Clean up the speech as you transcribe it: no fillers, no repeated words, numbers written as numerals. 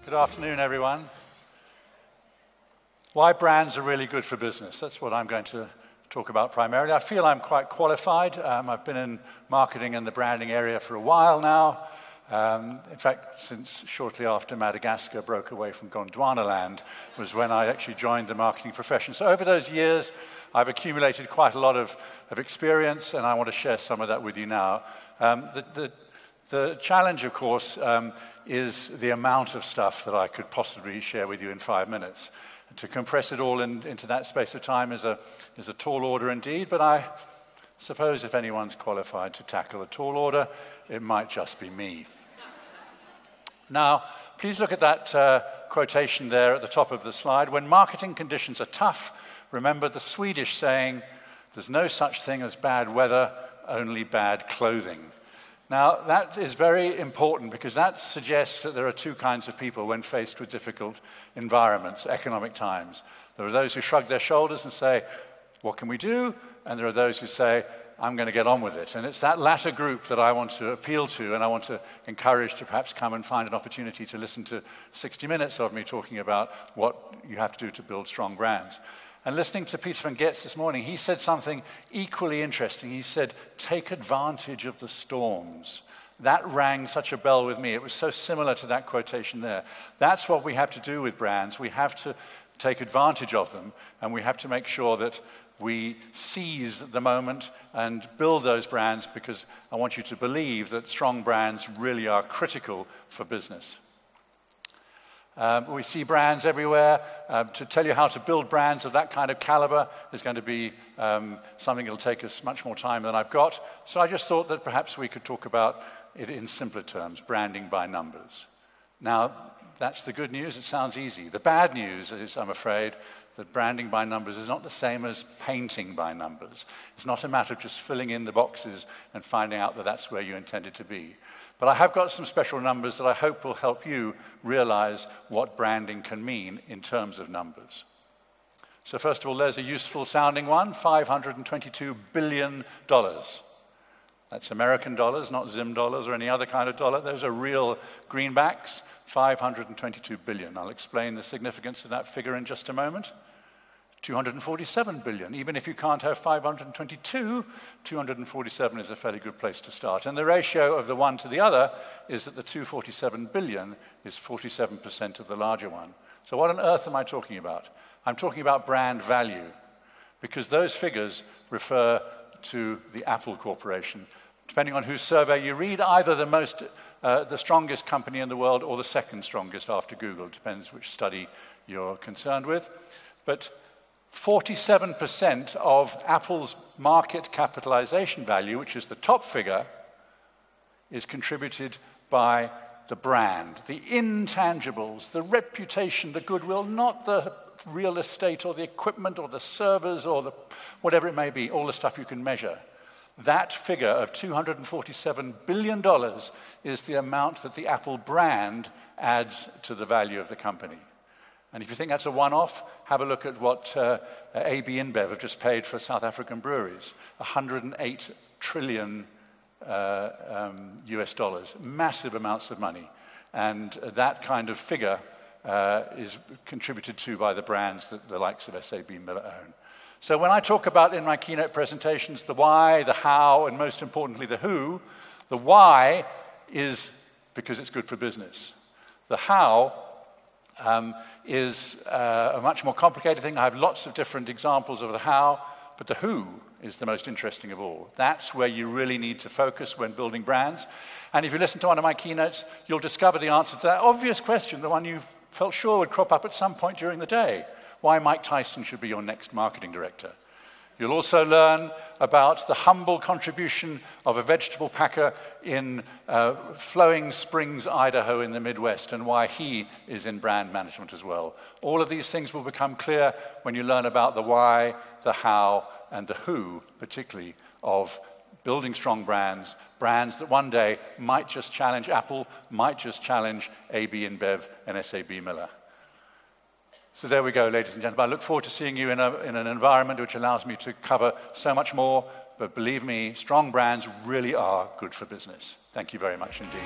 Good afternoon, everyone. Why brands are really good for business. That's what I'm going to talk about primarily. I feel I'm quite qualified. I've been in marketing and the branding area for a while now. In fact, since shortly after Madagascar broke away from Gondwanaland was when I actually joined the marketing profession. So over those years, I've accumulated quite a lot of experience, and I want to share some of that with you now. The challenge, of course, is the amount of stuff that I could possibly share with you in 5 minutes. To compress it all into that space of time is a tall order indeed, but I suppose if anyone's qualified to tackle a tall order, it might just be me. Now, please look at that quotation there at the top of the slide. When marketing conditions are tough, remember the Swedish saying, "There's no such thing as bad weather, only bad clothing." Now, that is very important because that suggests that there are two kinds of people when faced with difficult environments, economic times. There are those who shrug their shoulders and say, "What can we do?" And there are those who say, "I'm going to get on with it." And it's that latter group that I want to appeal to, and I want to encourage to perhaps come and find an opportunity to listen to 60 minutes of me talking about what you have to do to build strong brands. And listening to Peter van Getz this morning, he said something equally interesting. He said, "Take advantage of the storms." That rang such a bell with me. It was so similar to that quotation there. That's what we have to do with brands. We have to take advantage of them, and we have to make sure that we seize the moment and build those brands, because I want you to believe that strong brands really are critical for business. We see brands everywhere. To tell you how to build brands of that kind of caliber is going to be something that will take us much more time than I've got. So I just thought that perhaps we could talk about it in simpler terms, branding by numbers. Now, that's the good news. It sounds easy. The bad news is, I'm afraid, that branding by numbers is not the same as painting by numbers. It's not a matter of just filling in the boxes and finding out that that's where you intended to be. But I have got some special numbers that I hope will help you realize what branding can mean in terms of numbers. So first of all, there's a useful sounding one, $522 billion. That's American dollars, not Zim dollars or any other kind of dollar. Those are real greenbacks, $522 billion. I'll explain the significance of that figure in just a moment. $247 billion. Even if you can't have 522, 247 is a fairly good place to start. And the ratio of the one to the other is that the 247 billion is 47% of the larger one. So what on earth am I talking about? I'm talking about brand value, because those figures refer to the Apple Corporation. Depending on whose survey you read, either the strongest company in the world or the second strongest after Google. Depends which study you're concerned with. But 47% of Apple's market capitalization value, which is the top figure, is contributed by the brand, the intangibles, the reputation, the goodwill, not the real estate or the equipment or the servers or the whatever it may be, all the stuff you can measure. That figure of $247 billion is the amount that the Apple brand adds to the value of the company. And if you think that's a one-off, have a look at what AB InBev have just paid for South African breweries, 108 trillion US dollars, massive amounts of money. And that kind of figure is contributed to by the brands that the likes of SAB Miller own. So when I talk about in my keynote presentations the why, the how, and most importantly the who, the why is because it's good for business. The how is a much more complicated thing. I have lots of different examples of the how, but the who is the most interesting of all. That's where you really need to focus when building brands. And if you listen to one of my keynotes, you'll discover the answer to that obvious question, the one you felt sure would crop up at some point during the day: why Mike Tyson should be your next marketing director. You'll also learn about the humble contribution of a vegetable packer in Flowing Springs, Idaho in the Midwest, and why he is in brand management as well. All of these things will become clear when you learn about the why, the how, and the who, particularly of building strong brands, brands that one day might just challenge Apple, might just challenge AB InBev and SAB Miller. So there we go, ladies and gentlemen. I look forward to seeing you in an environment which allows me to cover so much more, but believe me, strong brands really are good for business. Thank you very much indeed.